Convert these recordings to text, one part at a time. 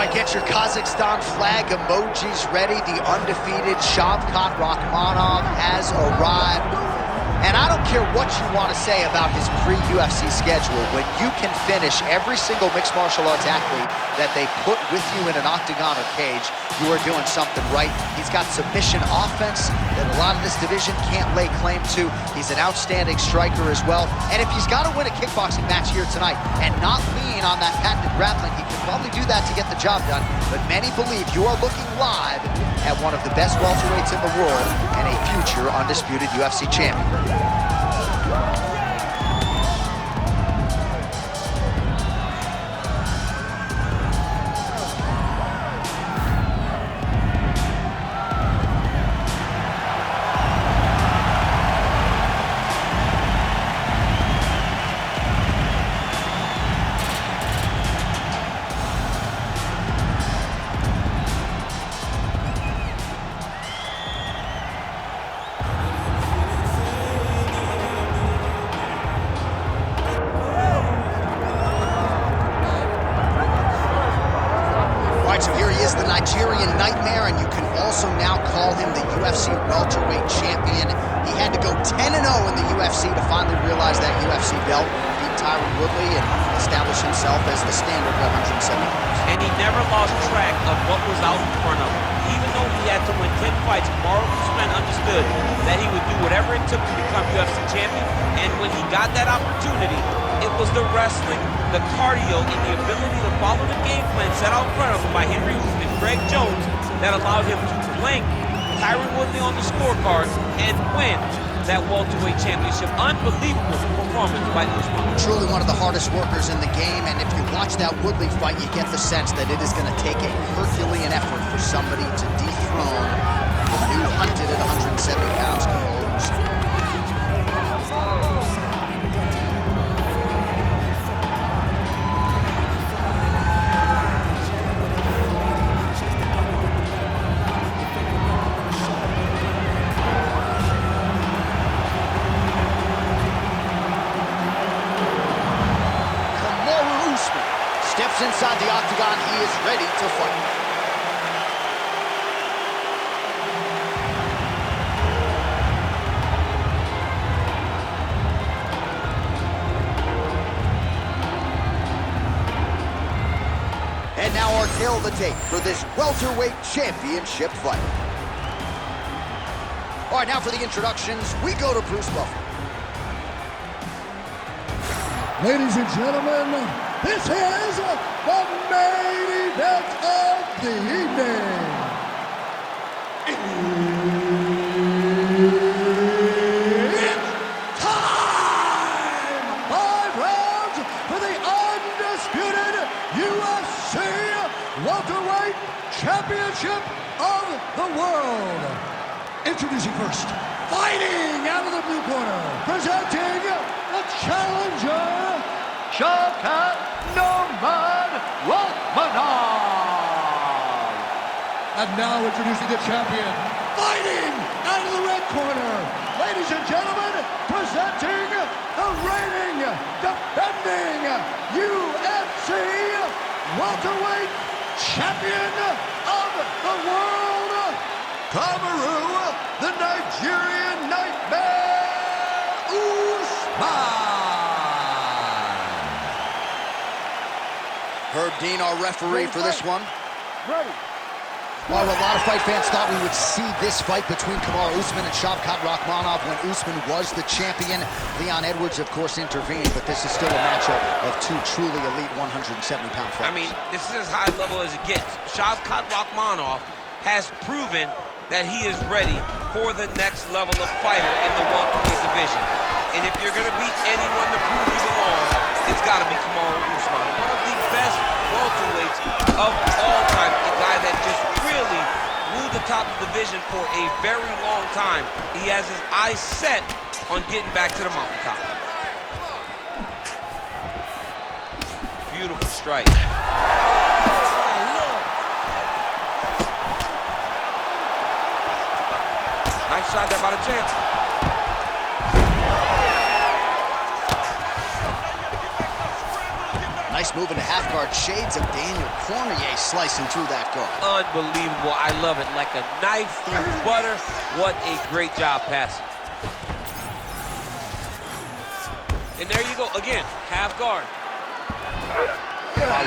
right, get your Kazakhstan flag emojis ready. The undefeated Shavkat Rakhmonov has arrived. And I don't care what you want to say about his pre-UFC schedule. When you can finish every single mixed martial arts athlete that they put with you in an octagon or cage, you are doing something right. He's got submission offense that a lot of this division can't lay claim to. He's an outstanding striker as well. And if he's got to win a kickboxing match here tonight and not lean on that patented grappling, he can probably do that to get the job done. But many believe you are looking live at one of the best welterweights in the world and a future undisputed UFC champion. So here he is, the Nigerian Nightmare, and you can also now call him the UFC welterweight champion. He had to go 10-0 in the UFC to finally realize that UFC belt, beat Tyron Woodley, and establish himself as the standard at 170 pounds. And he never lost track of what was out in front of him. Even though he had to win 10 fights, Kamaru understood that he would do whatever it took to become UFC champion, and when he got that opportunity, it was the wrestling, the cardio, and the ability to follow the game plan set out in front of him by Henry Usman and Greg Jones that allowed him to blank Tyron Woodley on the scorecard and win that welterweight championship. Unbelievable performance by Usman. Truly one of the hardest workers in the game, and if you watch that Woodley fight, you get the sense that it is going to take a Herculean effort for somebody to dethrone the new hunted at 170 pounds, Kamaru Usman. Steps inside the octagon, he is ready to fight. And now our tale of the tape for this welterweight championship fight. All right, now for the introductions, we go to Bruce Buffer. Ladies and gentlemen, this is the main event of the evening. It's time! 5 rounds for the undisputed UFC welterweight championship of the world. Introducing first, fighting out of the blue corner, presenting the challenger, Shavkat Rakhmonov. And now introducing the champion, fighting out of the red corner, ladies and gentlemen, presenting the reigning, defending UFC welterweight champion of the world, Kamaru, the Nigerian Nightmare, Usman. Herb Dean, our referee for this one. Ready. Well, a lot of fight fans thought we would see this fight between Kamaru Usman and Shavkat Rakhmonov when Usman was the champion. Leon Edwards, of course, intervened, but this is still a matchup of two truly elite 170-pound fighters. I mean, this is as high level as it gets. Shavkat Rakhmonov has proven that he is ready for the next level of fighter in the welterweight division. And if you're going to beat anyone to prove you belong, it's got to be Kamaru Usman. One of the best welterweights of all time. A guy that just really ruled the top of the division for a very long time. He has his eyes set on getting back to the mountaintop. Beautiful strike. Nice shot there by the champ. Nice Nice move into half guard. Shades of Daniel Cormier slicing through that guard. Unbelievable. I love it. Like a knife through butter. What a great job passing. And there you go. Again, half guard.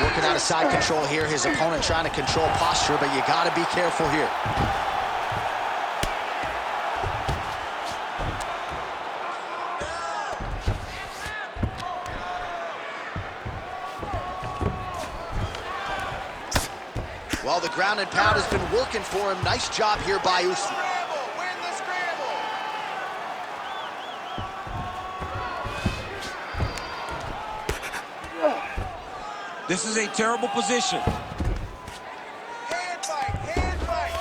Working out of side control here. His opponent trying to control posture, but you got to be careful here. Well, the ground and pound has been working for him. Nice job here by Usman. This is a terrible position. Hand fight, hand fight.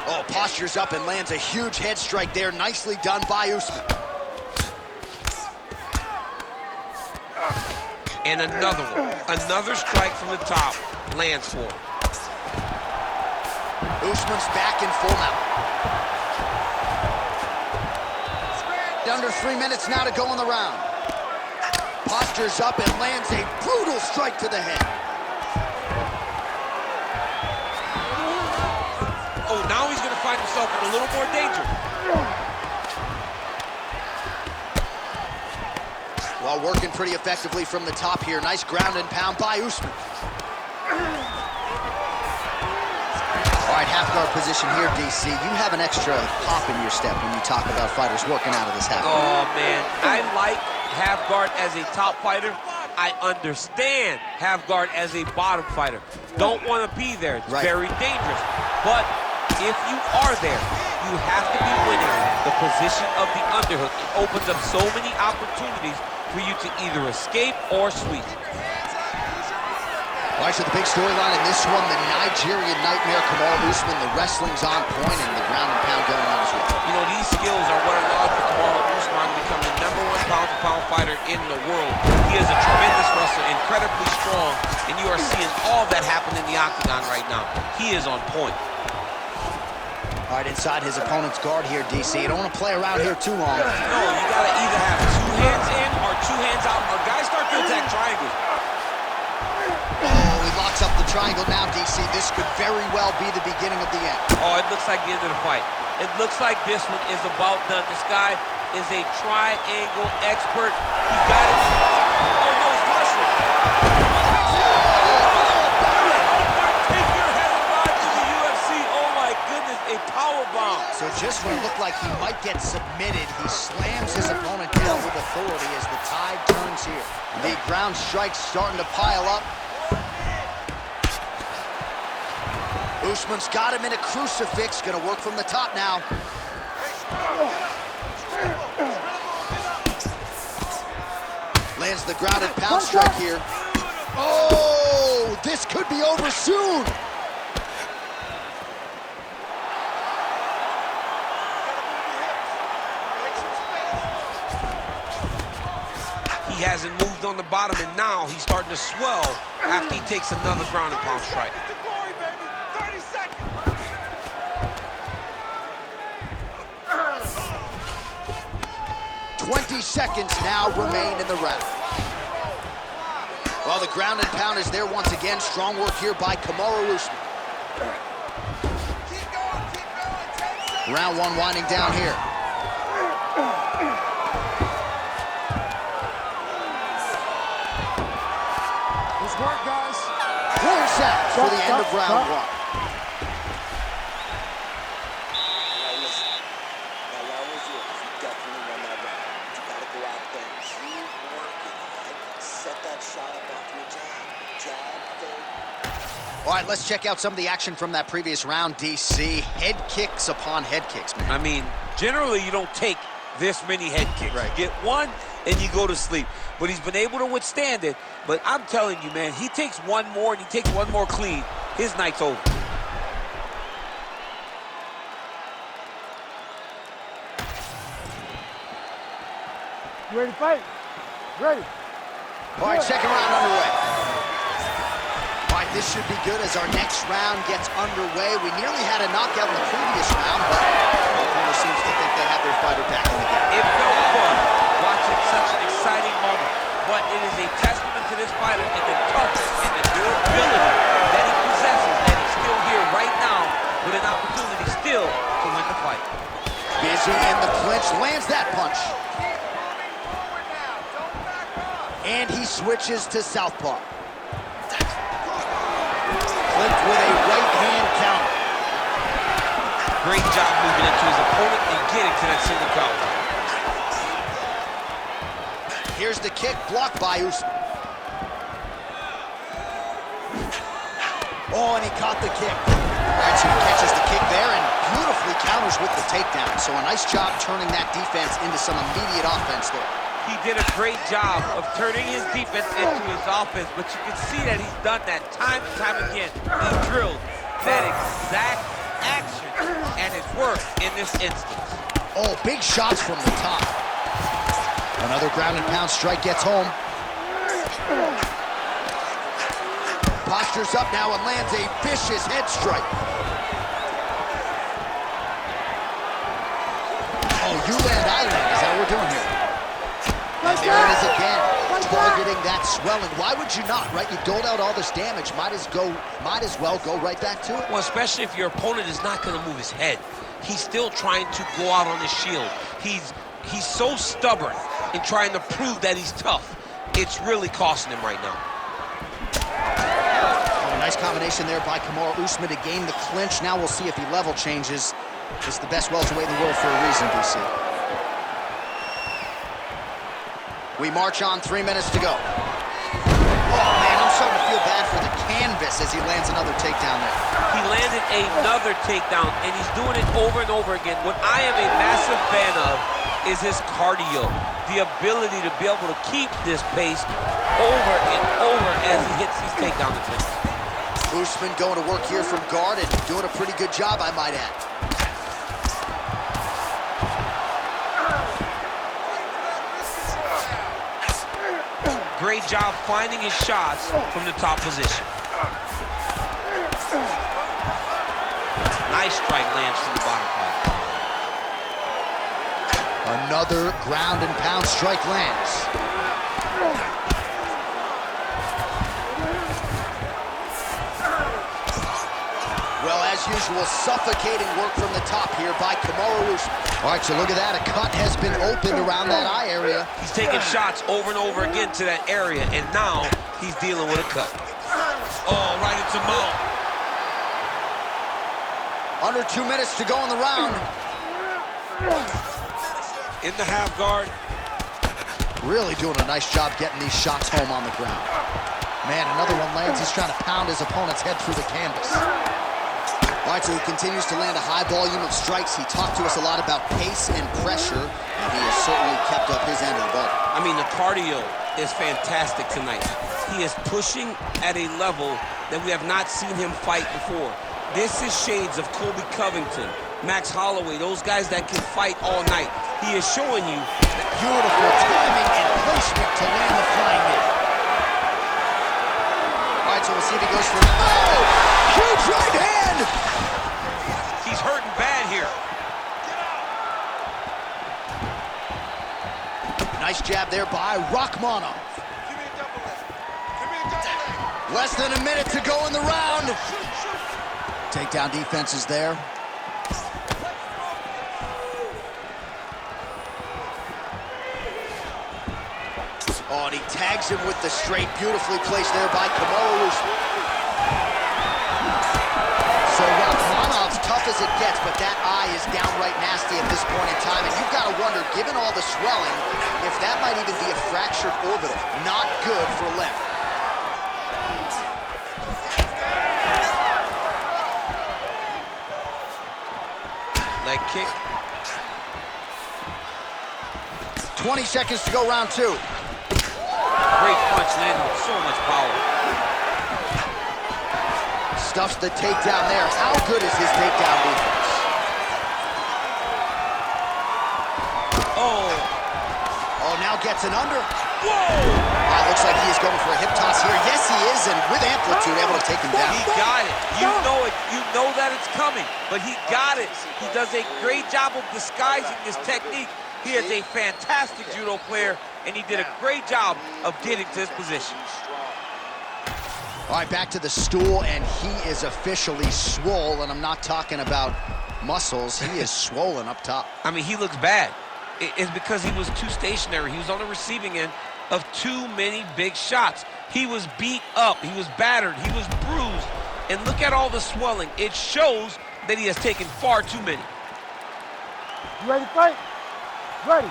Oh, postures up and lands a huge head strike there. Nicely done by Usman. And another one. Another strike from the top. Lands for him. Usman's back in full mount. Under 3 minutes now to go in the round. Postures up and lands a brutal strike to the head. Oh, now he's going to find himself in a little more danger. Well, working pretty effectively from the top here. Nice ground and pound by Usman. All right, half guard position here, DC. You have an extra pop in your step when you talk about fighters working out of this half guard. Oh, man. I like half guard as a top fighter. I understand half guard as a bottom fighter. Don't want to be there. It's very dangerous. But if you are there, you have to be winning the position of the underhook. It opens up so many opportunities for you to either escape or sweep. All right, so the big storyline in this one, the Nigerian nightmare, Kamaru Usman. The wrestling's on point and the ground and pound going on as well. You know, these skills are what allowed for Kamaru Usman to become the #1 pound-for-pound fighter in the world. He is a tremendous wrestler, incredibly strong, and you are seeing all that happen in the octagon right now. He is on point. All right, inside his opponent's guard here, DC. You don't want to play around here too long. No, you got to either have 2 hands in or 2 hands out, or guys start to attack triangles. Oh, he locks up the triangle now, DC. This could very well be the beginning of the end. Oh, it looks like the end of the fight. It looks like this one is about done. This guy is a triangle expert. He got it. Oh, no, it's partial. Take your head alive to the UFC. Oh, my goodness, a power bomb. So just when it looked like he might get submitted, he slams his opponent down with authority as the tide turns here. The ground strikes starting to pile up. Usman's got him in a crucifix. Gonna work from the top now. Lands the grounded pound strike here. Oh, this could be over soon. He hasn't moved on the bottom, and now he's starting to swell after he takes another ground and pound strike. 20 seconds now remain in the round. Well, the ground and pound is there once again. Strong work here by Kamaru Usman. Round 1 winding down here. Nice work, guys. 4 seconds for the end of round 1. All right, let's check out some of the action from that previous round, DC. Head kicks upon head kicks, man. I mean, generally you don't take this many head kicks. Right. You get one and you go to sleep. But he's been able to withstand it. But I'm telling you, man, he takes one more and he takes one more clean. His night's over. You ready to fight? Ready. All right, second round underway. All right, this should be good as our next round gets underway. We nearly had a knockout in the previous round, but the corner seems to think they have their fighter back in the game. It felt fun watching exciting moment, but it is a testament to this fighter and the toughness and the durability that he possesses, that he's still here right now with an opportunity still to win the fight. Busy in the clinch, lands that punch. Keep moving forward now. Don't back off. And he switches to southpaw. Clipped with a right hand counter. Great job moving into his opponent and getting to that single counter. Here's the kick, blocked by Usman. Oh, and he caught the kick. All right, so he catches the kick there and beautifully counters with the takedown. So a nice job turning that defense into some immediate offense there. He did a great job of turning his defense into his offense, but you can see that he's done that time and time again. He drilled that exact action, and it's worked in this instance. Oh, big shots from the top. Another ground and pound strike gets home. Postures up now and lands a vicious head strike. Oh, you land, I land. Is that what we're doing here? And there it is again, targeting that swelling. Why would you not, right? You doled out all this damage. Might as well go right back to it. Well, especially if your opponent is not going to move his head. He's still trying to go out on his shield. He's so stubborn in trying to prove that he's tough. It's really costing him right now. Oh, nice combination there by Kamaru Usman to gain the clinch. Now we'll see if he level changes. It's the best welterweight in the world for a reason, DC. We march on, 3 minutes to go. Oh, man, I'm starting to feel bad for the canvas as he lands another takedown there. He landed another takedown, and he's doing it over and over again. What I am a massive fan of is his cardio, the ability to be able to keep this pace over and over as he hits these takedown attempts. Usman going to work here from guard and doing a pretty good job, I might add. Great job finding his shots from the top position. Nice strike lands from the bottom part. Another ground and pound strike lands. Well, as usual, suffocating work from the top here by Kamaru Usman. All right, so look at that. A cut has been opened around that eye area. He's taking shots over and over again to that area, and now he's dealing with a cut. Oh, right into mouth. Under 2 minutes to go in the round. In the half guard. Really doing a nice job getting these shots home on the ground. Man, another one lands. He's trying to pound his opponent's head through the canvas. All right, so he continues to land a high volume of strikes. He talked to us a lot about pace and pressure, and he has certainly kept up his end of the bargain. I mean, the cardio is fantastic tonight. He is pushing at a level that we have not seen him fight before. This is shades of Colby Covington, Max Holloway, those guys that can fight all night. He is showing you that beautiful timing and placement to land the flying knee. All right, so we'll see if he goes for huge right hand. He's hurting bad here. Nice jab there by Rakhmonov. Give me a double leg. Give me a double leg. Less than a minute to go in the round. Takedown defense is there. Oh, and he tags him with the straight, beautifully placed there by Kamaru Usman. So Rakhmonov's tough as it gets, but that eye is downright nasty at this point in time. And you've got to wonder, given all the swelling, if that might even be a fractured orbital. Not good for left. Leg kick. 20 seconds to go, round 2. Great punch landed with so much power. Stuffs the takedown there. How good is his takedown defense? Oh, now gets an under. Whoa! Looks like he is going for a hip toss here. Yes, he is, and with amplitude, able to take him down. He got it. You know it. You know that it's coming, but he got it. He does a great job of disguising his technique. He is a fantastic judo player, and he did a great job of getting to his position. All right, back to the stool, and he is officially swole, and I'm not talking about muscles. He is swollen up top. I mean, he looks bad. It's because he was too stationary. He was on the receiving end of too many big shots. He was beat up. He was battered. He was bruised. And look at all the swelling. It shows that he has taken far too many. You ready to fight? Ready.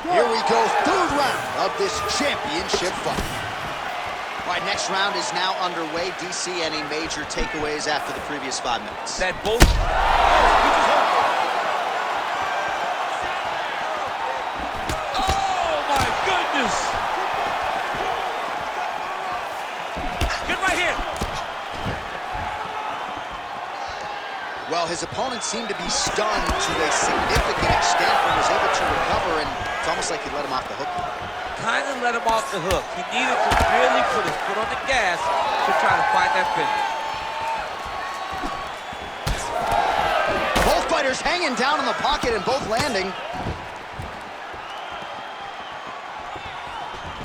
Here we go, third round of this championship fight. All right, next round is now underway. DC, any major takeaways after the previous 5 minutes? That both... Oh, my goodness! Good right here. Well, his opponent seemed to be stunned to a significant extent and was able to recover, and it's almost like he let him off the hook. Kind of let him off the hook. He needed to really put his foot on the gas to try to find that finish. Both fighters hanging down in the pocket and both landing.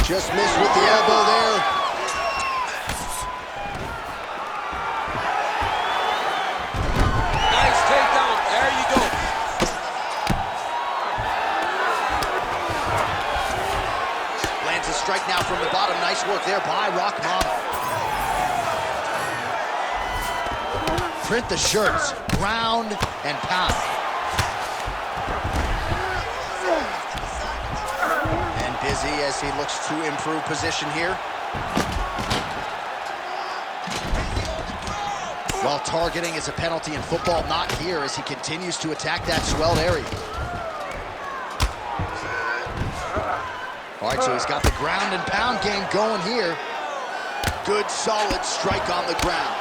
Just missed with the elbow there. Nice takedown. There you go. Lands a strike now from the bottom. Nice work there by Rakhmonov. Print the shirts. Ground and pound. And busy as he looks to improve position here. While targeting is a penalty in football, not here as he continues to attack that swelled area. All right, so he's got the ground and pound game going here. Good, solid strike on the ground.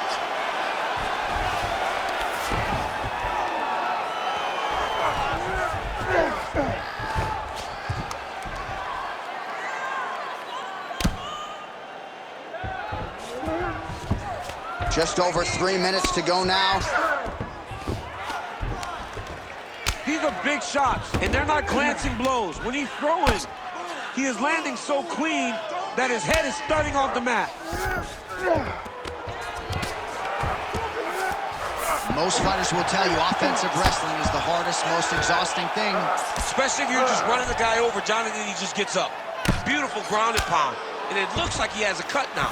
Just over 3 minutes to go now. These are big shots, and they're not glancing blows. When he's throwing, he is landing so clean that his head is starting off the mat. Most fighters will tell you offensive wrestling is the hardest, most exhausting thing. Especially if you're just running the guy over, John, and then he just gets up. Beautiful ground and pound. And it looks like he has a cut now.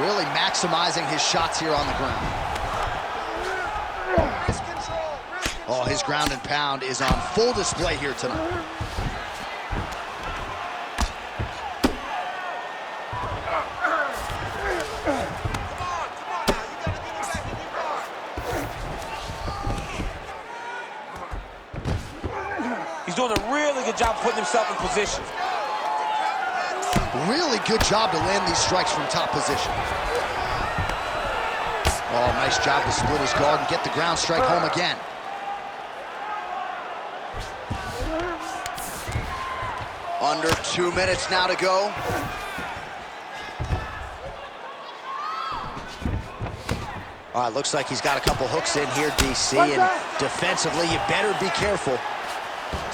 Really maximizing his shots here on the ground. Oh, his ground and pound is on full display here tonight. He's doing a really good job putting himself in position. Really good job to land these strikes from top position. Oh, nice job to split his guard and get the ground strike home again. Under 2 minutes now to go. All right, looks like he's got a couple hooks in here, DC, and defensively, you better be careful.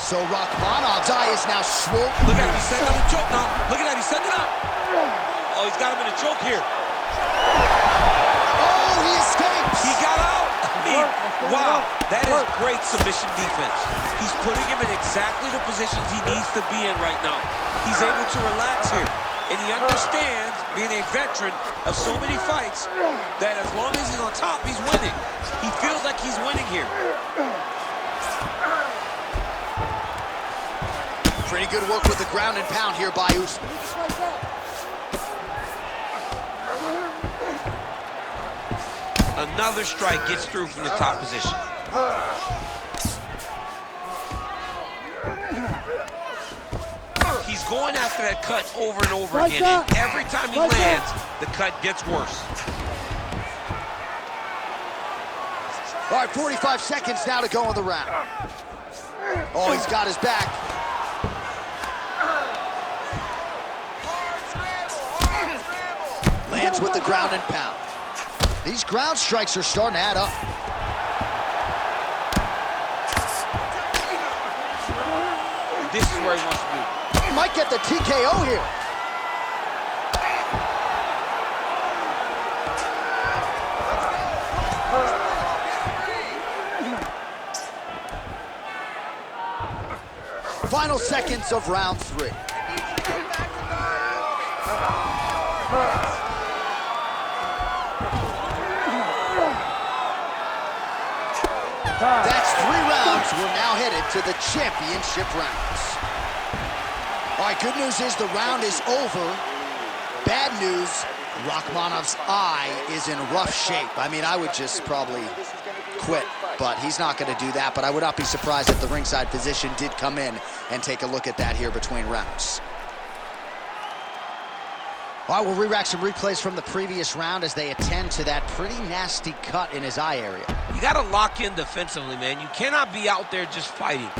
So Rakhmonov's eye is now swollen. Look at him, he's setting up the choke now. Look at that, he's setting it up. Oh, he's got him in a choke here. Oh, he escapes. He got out. I mean, wow, that is great submission defense. He's putting him in exactly the positions he needs to be in right now. He's able to relax here. And he understands, being a veteran of so many fights, that as long as he's on top, he's winning. He feels like he's winning here. Pretty good work with the ground and pound here by Usman. Another strike gets through from the top position. He's going after that cut over and over again, and every time he lands, the cut gets worse. All right, 45 seconds now to go in the round. Oh, he's got his back. Lands with the ground and pound. These ground strikes are starting to add up. where he wants to be. He might get the TKO here. Final seconds of round 3. That's 3 rounds. We're now headed to the championship rounds. All right, good news is the round is over. Bad news, Rakhmonov's eye is in rough shape. I mean, I would just probably quit, but he's not going to do that. But I would not be surprised if the ringside physician did come in and take a look at that here between rounds. All right, we'll re-rack some replays from the previous round as they attend to that pretty nasty cut in his eye area. You got to lock in defensively, man. You cannot be out there just fighting.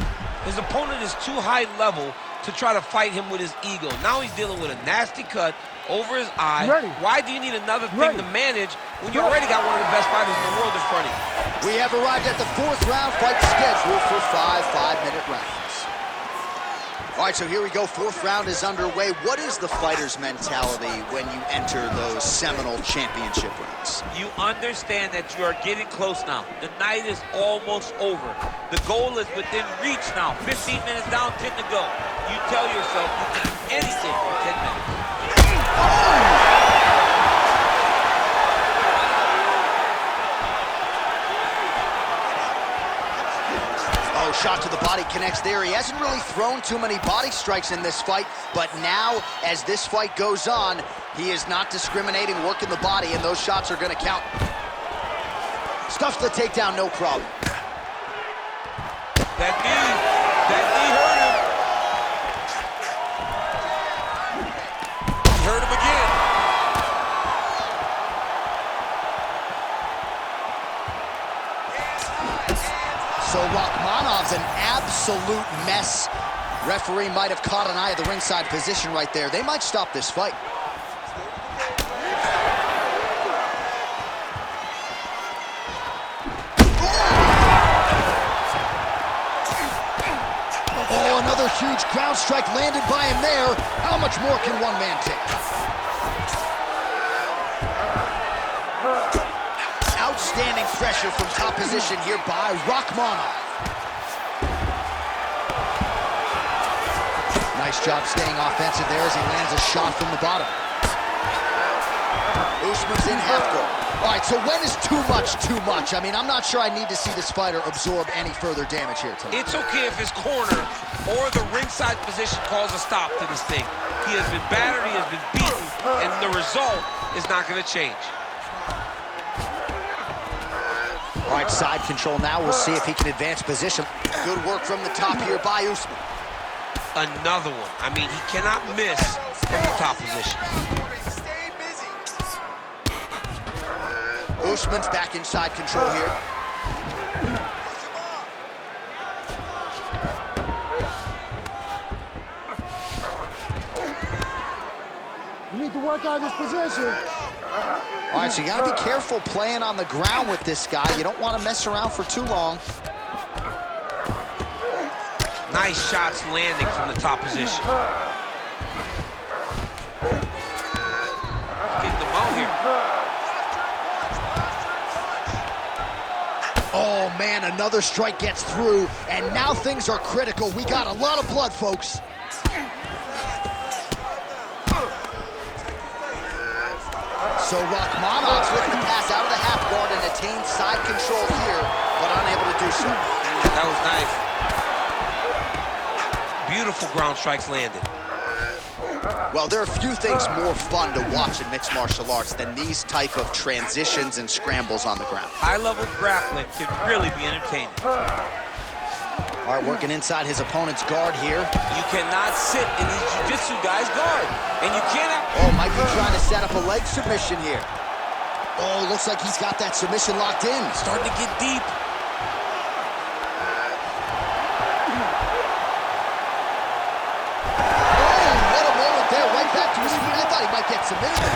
His opponent is too high level to try to fight him with his ego. Now he's dealing with a nasty cut over his eye. Why do you need another thing to manage when you already got one of the best fighters in the world in front of you? We have arrived at the 4th round fight scheduled for 5 5-minute rounds. All right, so here we go. 4th round is underway. What is the fighter's mentality when you enter those seminal championship rounds? You understand that you are getting close now. The night is almost over. The goal is within reach now. 15 minutes down, 10 to go. You tell yourself you can do anything for 10 minutes. Oh, shot to the body connects there. He hasn't really thrown too many body strikes in this fight, but now, as this fight goes on, he is not discriminating, working the body, and those shots are going to count. Stuffs the takedown, no problem. That knee hurt him. He hurt him again. So Rakhmonov's an absolute mess. Referee might have caught an eye of the ringside position right there. They might stop this fight. Oh, another huge ground strike landed by him there. How much more can one man take? Outstanding pressure from top position here by Rakhmonov. Nice job staying offensive there as he lands a shot from the bottom. Usman's in half guard. All right, so when is too much too much? I mean, I'm not sure I need to see this fighter absorb any further damage here tonight. It's okay if his corner or the ringside position calls a stop to this thing. He has been battered, he has been beaten, and the result is not going to change. All right, side control now. We'll see if he can advance position. Good work from the top here by Usman. Another one. I mean, he cannot miss from the top position. Stay busy. Usman's back in side control here. You need to work out this position. All right, so you gotta be careful playing on the ground with this guy. You don't want to mess around for too long. Nice shots landing from the top position. Getting them out here. Oh, man, another strike gets through, and now things are critical. We got a lot of blood, folks. So Rakhmonov's with the pass out of the half guard and attains side control here, but unable to do so. That was nice. Beautiful ground strikes landed. Well, there are few things more fun to watch in mixed martial arts than these type of transitions and scrambles on the ground. High-level grappling can really be entertaining. All right, working inside his opponent's guard here. You cannot sit in these jiu-jitsu guys' guard. And you cannot... Oh, might be trying to set up a leg submission here. Oh, looks like he's got that submission locked in. Starting to get deep. I thought he might get submitted.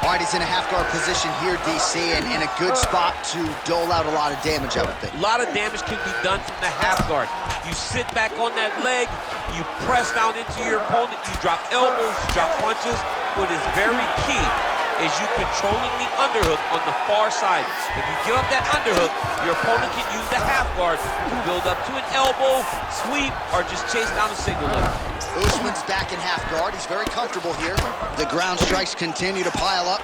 All right, right, he's in a half-guard position here, DC, and in a good spot to dole out a lot of damage, I would think. A lot of damage can be done from the half guard. You sit back on that leg, you press down into your opponent, you drop elbows, you drop punches. What is very key is you controlling the underhook on the far side. If you give up that underhook, your opponent can use the half guard to build up to an elbow, sweep, or just chase down a single leg. Usman's back in half guard. He's very comfortable here. The ground strikes continue to pile up.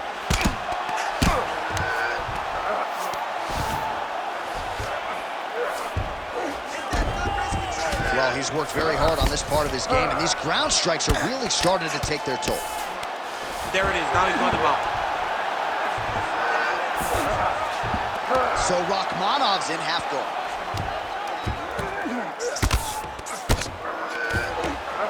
Well, he's worked very hard on this part of his game, and these ground strikes are really starting to take their toll. There it is. Now he's on the mount. So Rakhmonov's in half guard.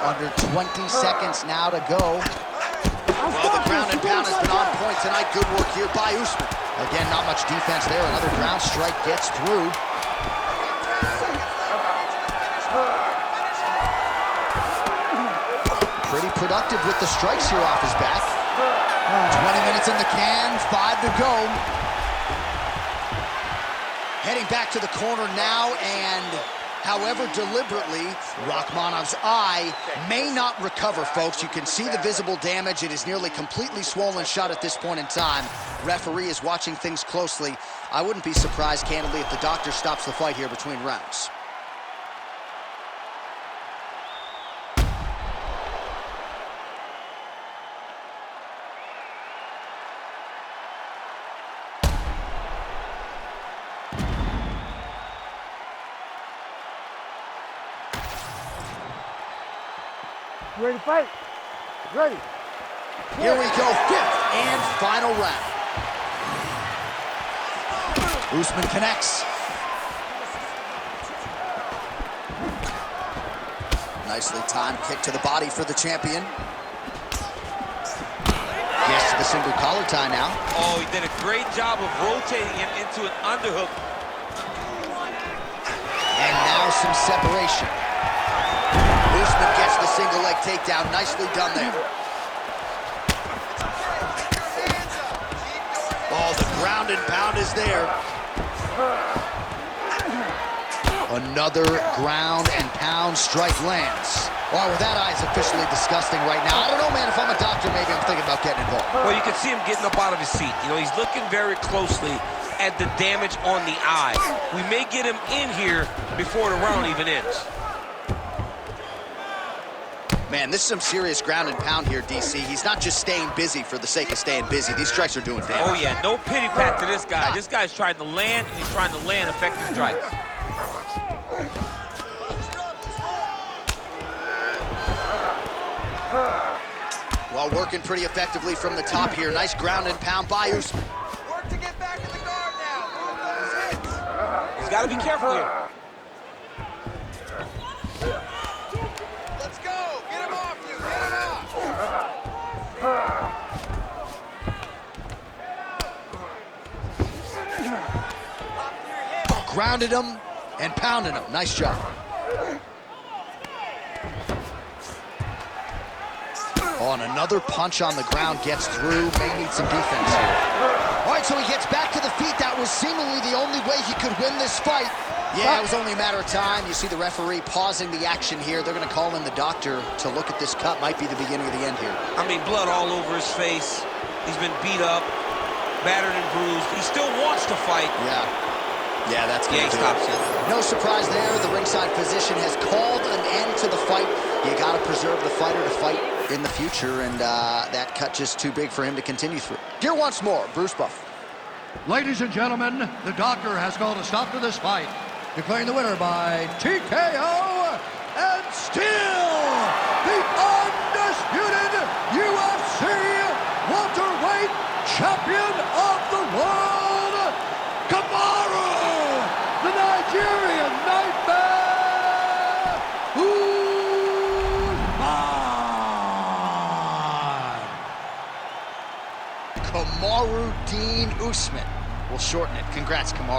Under 20 seconds now to go. Well, the ground and pound has been on point tonight. Good work here by Usman. Again, not much defense there. Another ground strike gets through. Pretty productive with the strikes here off his back. 20 minutes in the can, 5 to go. Heading back to the corner now, and however deliberately, Rakhmonov's eye may not recover, folks. You can see the visible damage. It is nearly completely swollen shut at this point in time. Referee is watching things closely. I wouldn't be surprised, candidly, if the doctor stops the fight here between rounds. You ready to fight? Ready. Here we go, 5th and final round. Usman connects. Nicely timed kick to the body for the champion. Gets to the single collar tie now. Oh, he did a great job of rotating him into an underhook. And now some separation. Usman gets the single leg takedown. Nicely done there. Oh, the ground and pound is there. Another ground and pound strike lands. Wow, well, that eye is officially disgusting right now. I don't know, man. If I'm a doctor, maybe I'm thinking about getting involved. Well, you can see him getting up out of his seat. You know, he's looking very closely at the damage on the eye. We may get him in here before the round even ends. Man, this is some serious ground and pound here, DC. He's not just staying busy for the sake of staying busy. These strikes are doing damage. Oh, yeah, no pity pat to this guy. This guy's trying to land, and he's trying to land effective strikes. Well, working pretty effectively from the top here. Nice ground and pound by Usman. Work to get back in the guard now. Move those hits. He's got to be careful here. Let's go. Get him off you. Get him off. Grounded him and pounded him. Nice job. Oh, and another punch on the ground gets through. May need some defense here. All right, so he gets back to the feet. That was seemingly the only way he could win this fight. Yeah, it was only a matter of time. You see the referee pausing the action here. They're going to call in the doctor to look at this cut. Might be the beginning of the end here. I mean, blood all over his face. He's been beat up, battered and bruised. He still wants to fight. Yeah, that's good. Yeah, he stops here. No surprise there. The ringside physician has called an end to the fight. You got to preserve the fighter to fight in the future, and that cut just too big for him to continue through. Here once more, Bruce Buff. Ladies and gentlemen, the doctor has called a stop to this fight, declaring the winner by TKO, and still the undisputed UFC welterweight champion of the world, Kamaru, the Nigerian Nightmare, Usman. Kamaru Usman. We'll shorten it. Congrats, Kamaru.